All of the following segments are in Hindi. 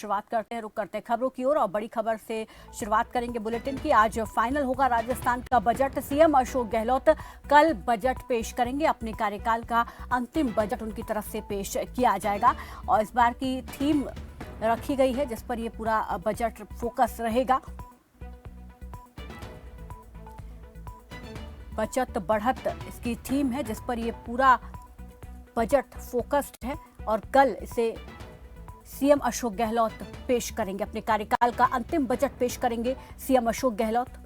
शुरुआत करते हैं, रुक करते हैं खबरों की ओर और बड़ी खबर से शुरुआत करेंगे बुलेटिन की। आज फाइनल होगा राजस्थान का बजट। सीएम अशोक गहलोत कल बजट पेश करेंगे। अपने कार्यकाल का अंतिम बजट उनकी तरफ से पेश किया जाएगा और इस बार की थीम रखी गई है जिस पर ये पूरा बजट फोकस रहेगा। बचत बढ़त इसकी थीम है जिस पर ये पूरा बजट फोकस्ड है और कल इसे सीएम अशोक गहलोत पेश करेंगे। अपने कार्यकाल का अंतिम बजट पेश करेंगे सीएम अशोक गहलोत।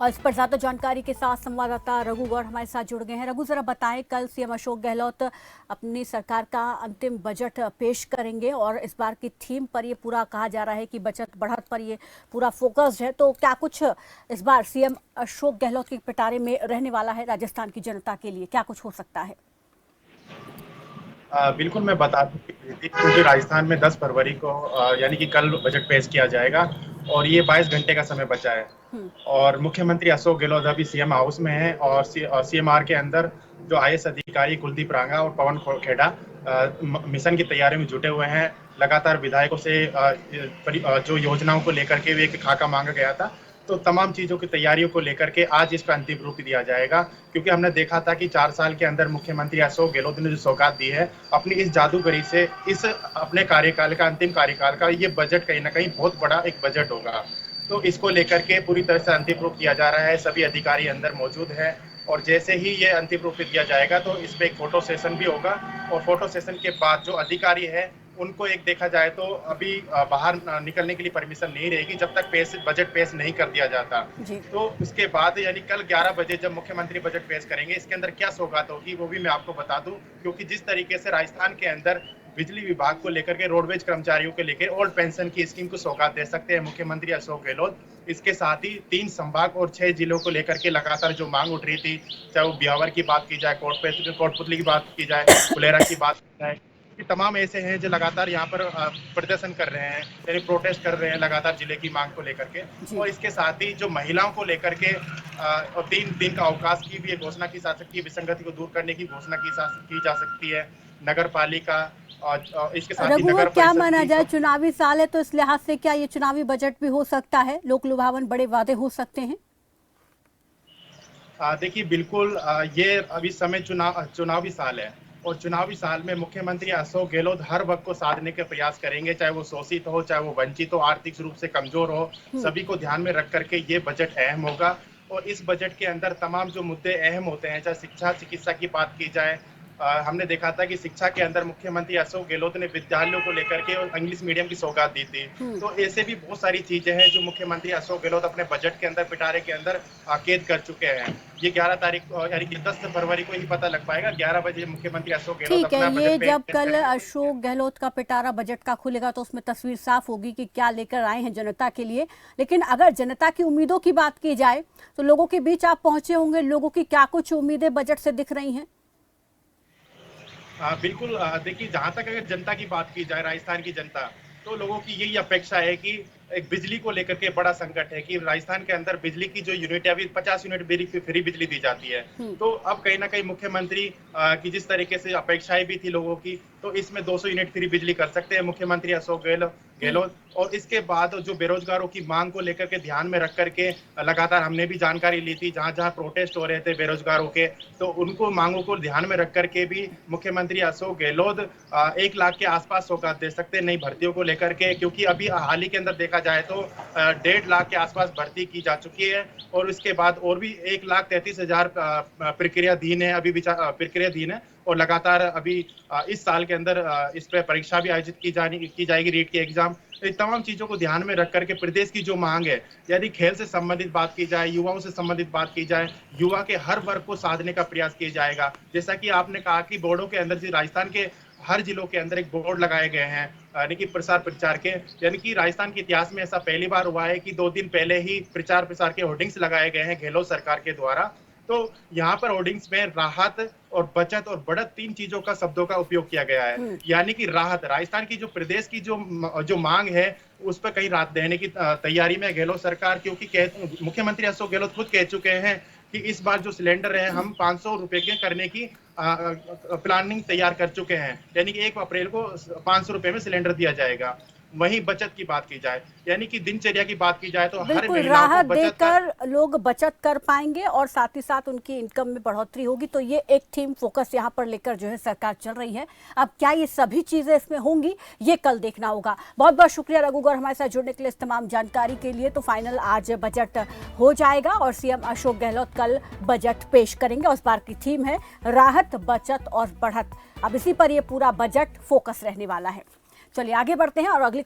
और इस पर ज्यादा जानकारी के साथ संवाददाता रघु गौड़ हमारे साथ जुड़ गए हैं। रघु, जरा बताएं, कल सीएम अशोक गहलोत अपनी सरकार का अंतिम बजट पेश करेंगे और इस बार की थीम पर ये पूरा कहा जा रहा है कि बचत बढ़त पर ये पूरा फोकस्ड है, तो क्या कुछ इस बार सीएम अशोक गहलोत के पिटारे में रहने वाला है राजस्थान की जनता के लिए? क्या कुछ हो सकता है? बिल्कुल, मैं बता दूं क्योंकि राजस्थान में 10 फरवरी को यानी कि कल बजट पेश किया जाएगा और ये 22 घंटे का समय बचा है और मुख्यमंत्री अशोक गहलोत अभी सीएम हाउस में है और सीएमआर के अंदर जो आईएएस अधिकारी कुलदीप रांगा और पवन खेड़ा मिशन की तैयारी में जुटे हुए हैं। लगातार विधायकों से जो योजनाओं को लेकर के एक खाका मांगा गया था, तो तमाम चीजों की तैयारियों को लेकर के आज इसका अंतिम रूप दिया जाएगा। क्योंकि हमने देखा था कि 4 साल के अंदर मुख्यमंत्री अशोक गहलोत ने जो सौगात दी है अपनी इस जादूगरी से, इस अपने कार्यकाल का अंतिम कार्यकाल का ये बजट कहीं ना कहीं बहुत बड़ा एक बजट होगा। तो इसको लेकर के पूरी तरह से अंतिम रूप दिया जा रहा है। सभी अधिकारी अंदर मौजूद हैं और जैसे ही ये अंतिम रूप दिया जाएगा तो इस पे एक फोटो सेशन भी होगा और फोटो सेशन के बाद जो अधिकारी है उनको एक देखा जाए तो अभी बाहर निकलने के लिए परमिशन नहीं रहेगी जब तक बजट पेश नहीं कर दिया जाता। तो उसके बाद यानी कल 11 बजे जब मुख्यमंत्री बजट पेश करेंगे, इसके अंदर क्या सौगात होगी वो भी मैं आपको बता दूं। क्योंकि जिस तरीके से राजस्थान के अंदर बिजली विभाग को लेकर के, रोडवेज कर्मचारियों के लेकर ओल्ड पेंशन की स्कीम को सौगात दे सकते हैं मुख्यमंत्री अशोक गहलोत। इसके साथ ही 3 संभाग और 6 जिलों को लेकर के लगातार जो मांग उठ रही थी, चाहे वो ब्यावर की बात की जाए, कोटपुतली की बात की जाए, फुलेरा की बात की जाए, कि तमाम ऐसे हैं जो लगातार यहाँ पर प्रदर्शन कर रहे हैं, यानी प्रोटेस्ट कर रहे हैं लगातार जिले की मांग को लेकर के। और इसके साथ ही जो महिलाओं को लेकर के 3 दिन का अवकाश की भी घोषणा की जा सकती है, विसंगति को दूर करने की घोषणा की जा सकती है। नगर पालिका और इसके साथ ही नगर क्या माना जाए, चुनावी साल है तो इस लिहाज से क्या ये चुनावी बजट भी हो सकता है? लोक लुभावन बड़े वादे हो सकते हैं? देखिए, बिल्कुल ये अभी समय चुनावी साल है और चुनावी साल में मुख्यमंत्री अशोक गहलोत हर वर्ग को साधने के प्रयास करेंगे, चाहे वो शोषित हो, चाहे वो वंचित हो, आर्थिक रूप से कमजोर हो, सभी को ध्यान में रख करके ये बजट अहम होगा। और इस बजट के अंदर तमाम जो मुद्दे अहम होते हैं, चाहे शिक्षा चिकित्सा की बात की जाए, हमने देखा था कि शिक्षा के अंदर मुख्यमंत्री अशोक गहलोत ने विद्यालयों को लेकर के और इंग्लिश मीडियम की सौगात दी थी। तो ऐसे भी बहुत सारी चीजें हैं जो मुख्यमंत्री अशोक गहलोत अपने बजट के अंदर, पिटारे के अंदर कैद कर चुके हैं। ये 11 तारीख यानी कि 10 फरवरी को ही पता लग पाएगा। 11 बजे मुख्यमंत्री अशोक गहलोत अपना बजट ये जब कल अशोक गहलोत का पिटारा बजट का खुलेगा तो उसमें तस्वीर साफ होगी कि क्या लेकर आए हैं जनता के लिए। लेकिन अगर जनता की उम्मीदों की बात की जाए तो लोगों के बीच आप पहुंचे होंगे, लोगों की क्या कुछ उम्मीदें बजट से दिख रही हैं? बिल्कुल, देखिए, जहां तक अगर जनता की बात की जाए, राजस्थान की जनता, तो लोगों की यही अपेक्षा है कि एक बिजली को लेकर के बड़ा संकट है कि राजस्थान के अंदर बिजली की जो यूनिट है, अभी 50 यूनिट फ्री बिजली दी जाती है। तो अब कहीं ना कहीं मुख्यमंत्री की जिस तरीके से अपेक्षाएं भी थी लोगों की, तो इसमें 200 यूनिट फ्री बिजली कर सकते हैं मुख्यमंत्री अशोक गहलोत। और इसके बाद जो बेरोजगारों की मांग को लेकर के ध्यान में रख करके लगातार हमने भी जानकारी ली थी, जहां जहां प्रोटेस्ट हो रहे थे बेरोजगारों के, तो उनको मांगों को ध्यान में रख करके भी मुख्यमंत्री अशोक गहलोत 1 लाख के आसपास सौगात दे सकते हैं नई भर्तियों को लेकर के। क्योंकि अभी हाल ही के अंदर देखा जाए तो 1.5 लाख के आसपास भर्ती की जा चुकी है और उसके बाद और भी 1,33,000 प्रक्रियाधीन है, अभी प्रक्रियाधीन है। और लगातार अभी इस साल के अंदर इस पर परीक्षा भी आयोजित की जाएगी, रीट की एग्जाम। तो तमाम चीजों को ध्यान में रख करके प्रदेश की जो मांग है, यदि खेल से संबंधित बात की जाए, युवाओं से संबंधित बात की जाए, युवा के हर वर्ग को साधने का प्रयास किया जाएगा। जैसा कि आपने कहा कि बोर्डों के अंदर, राजस्थान के हर जिलों के अंदर एक बोर्ड लगाए गए हैं, यानी कि प्रसार प्रचार के, यानी कि राजस्थान के इतिहास में ऐसा पहली बार हुआ है कि 2 दिन पहले ही प्रचार प्रसार के होर्डिंग्स लगाए गए हैं गहलोत सरकार के द्वारा। तो यहाँ पर होर्डिंग्स में राहत और बचत और बढ़त 3 चीजों का, शब्दों का उपयोग किया गया है। यानी कि राहत, राजस्थान की जो प्रदेश की जो मांग है उस पर कहीं राहत देने की तैयारी में गहलोत सरकार, क्योंकि मुख्यमंत्री अशोक गहलोत खुद कह चुके हैं कि इस बार जो सिलेंडर है हम 500 रुपए के करने की प्लानिंग तैयार कर चुके हैं, यानी कि 1 अप्रैल को 500 रुपए में सिलेंडर दिया जाएगा। वहीं बचत की बात की जाए, यानी कि दिनचर्या की बात की जाए तो हर बिल्कुल महिलाओं को राहत बचत का देकर लोग बचत कर पाएंगे और साथ ही साथ उनकी इनकम में बढ़ोतरी होगी। तो ये एक थीम फोकस यहाँ पर लेकर जो है सरकार चल रही है। अब क्या ये सभी चीजें इसमें होंगी, ये कल देखना होगा। बहुत बहुत शुक्रिया रघु गौर हमारे साथ जुड़ने के लिए, इस तमाम जानकारी के लिए। तो फाइनल आज बजट हो जाएगा और सीएम अशोक गहलोत कल बजट पेश करेंगे और इस बार की थीम है राहत, बचत और बढ़त। अब इसी पर यह पूरा बजट फोकस रहने वाला है। चलिए आगे बढ़ते हैं और अगली